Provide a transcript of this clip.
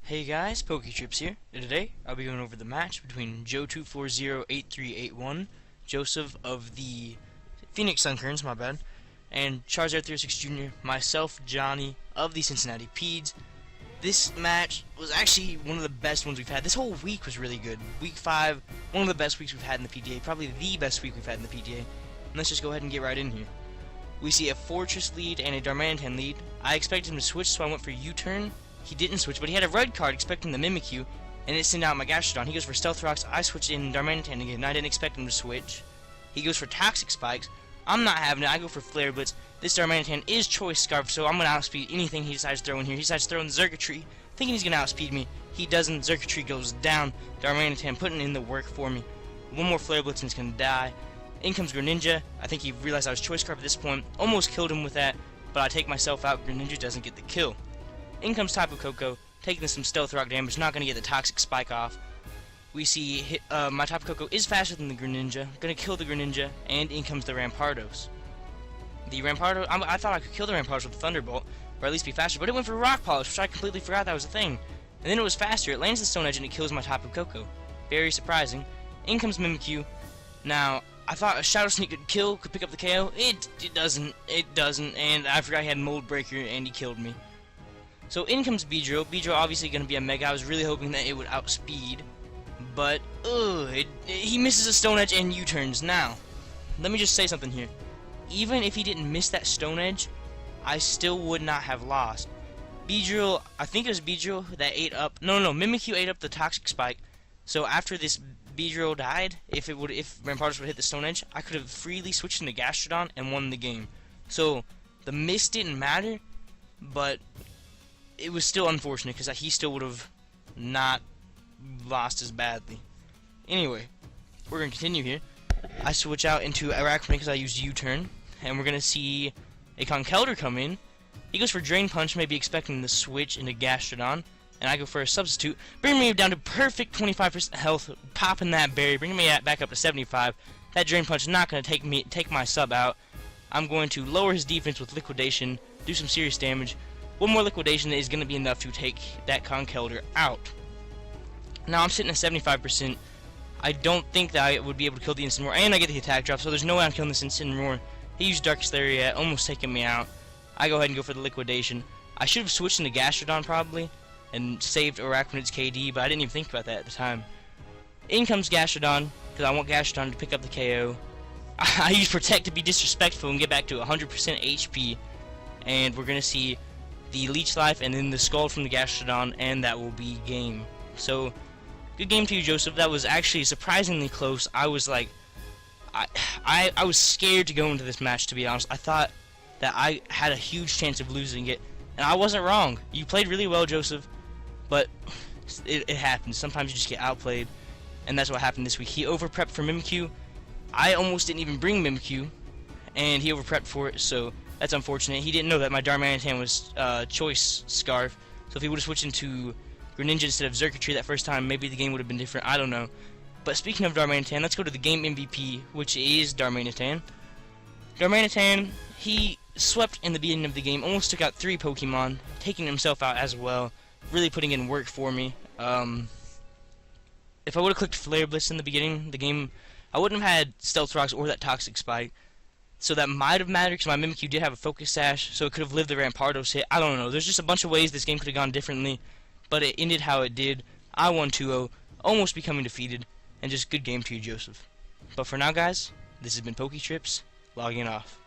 Hey guys, PokeTrips here, and today I'll be going over the match between Joe2408381, Joseph of the Phoenix Sunkerns, my bad, and Charizard306 Jr., myself, Johnny, of the Cincinnati Pedes. This match was actually one of the best ones we've had. This whole week was really good. Week 5, one of the best weeks we've had in the PDA, probably the best week we've had in the PDA. And let's just go ahead and get right in here. We see a Fortress lead and a Darmanitan lead. I expected him to switch, so I went for U-turn. He didn't switch, but he had a red card expecting the Mimikyu, and it sent out my Gastrodon. He goes for Stealth Rocks. I switched in Darmanitan again, and I didn't expect him to switch. He goes for Toxic Spikes. I'm not having it. I go for Flare Blitz. This Darmanitan is Choice Scarf, so I'm going to outspeed anything he decides to throw in here. He decides to throw in Xurkitree, thinking he's going to outspeed me. He doesn't. Xurkitree goes down. Darmanitan putting in the work for me. One more Flare Blitz and he's going to die. In comes Greninja. I think he realized I was Choice Scarf at this point. Almost killed him with that, but I take myself out. Greninja doesn't get the kill. In comes Tapu Koko, taking some Stealth Rock damage, not going to get the Toxic Spike off. We see my Tapu Koko is faster than the Greninja, going to kill the Greninja, and in comes the Rampardos. The Rampardos, I thought I could kill the Rampardos with Thunderbolt, or at least be faster, but it went for Rock Polish, which I completely forgot that was a thing. And then it was faster, it lands the Stone Edge and it kills my Tapu Koko. Very surprising. In comes Mimikyu. Now, I thought a Shadow Sneak could pick up the KO. It doesn't, and I forgot he had Mold Breaker and he killed me. So in comes Beedrill. Beedrill obviously going to be a Mega. I was really hoping that it would outspeed. But, he misses a Stone Edge and U-turns. Now, let me just say something here. Even if he didn't miss that Stone Edge, I still would not have lost. Beedrill, I think it was Beedrill that ate up... No, Mimikyu ate up the Toxic Spike. So after this Beedrill died, if Rampardos would hit the Stone Edge, I could have freely switched into Gastrodon and won the game. So, the miss didn't matter, but... it was still unfortunate because he still would have not lost as badly. Anyway, we're going to continue here. I switch out into Arachne because I used U-turn, and we're going to see a Conkeldurr come in. He goes for Drain Punch, maybe expecting the switch into Gastrodon, and I go for a substitute, bringing me down to perfect 25% health, popping that berry, bringing me back up to 75. That Drain Punch is not going to take my sub out. I'm going to lower his defense with Liquidation, do some serious damage. One more Liquidation is going to be enough to take that Conkeldurr out. Now I'm sitting at 75%. I don't think that I would be able to kill the Instant Roar, and I get the attack drop, so there's no way I'm killing this Instant Roar. He used Darkest Lariat, almost taking me out. I go ahead and go for the Liquidation. I should have switched into Gastrodon probably, and saved Arachnids KD, but I didn't even think about that at the time. In comes Gastrodon, because I want Gastrodon to pick up the KO. I use Protect to be disrespectful and get back to 100% HP, and we're going to see the Leech Life and then the Scald from the Gastrodon, and that will be game. So, good game to you, Joseph. That was actually surprisingly close. I was like, I was scared to go into this match, to be honest. I thought that I had a huge chance of losing it, and I wasn't wrong. You played really well, Joseph, but it happens. Sometimes you just get outplayed, and that's what happened this week. He overprepped for Mimikyu. I almost didn't even bring Mimikyu, and he overprepped for it, so that's unfortunate. He didn't know that my Darmanitan was Choice Scarf, so if he would have switched into Greninja instead of Xurkitree that first time, maybe the game would have been different. I don't know. But speaking of Darmanitan, let's go to the game MVP, which is Darmanitan. Darmanitan, he swept in the beginning of the game, almost took out 3 Pokemon, taking himself out as well, really putting in work for me. If I would have clicked Flare Blitz in the beginning of the game, I wouldn't have had Stealth Rocks or that Toxic Spike. So that might have mattered because my Mimikyu did have a Focus Sash, so it could have lived the Rampardos hit. I don't know. There's just a bunch of ways this game could have gone differently, but it ended how it did. I won 2-0, almost becoming defeated, and just good game to you, Joseph. But for now, guys, this has been PokeTrips, logging off.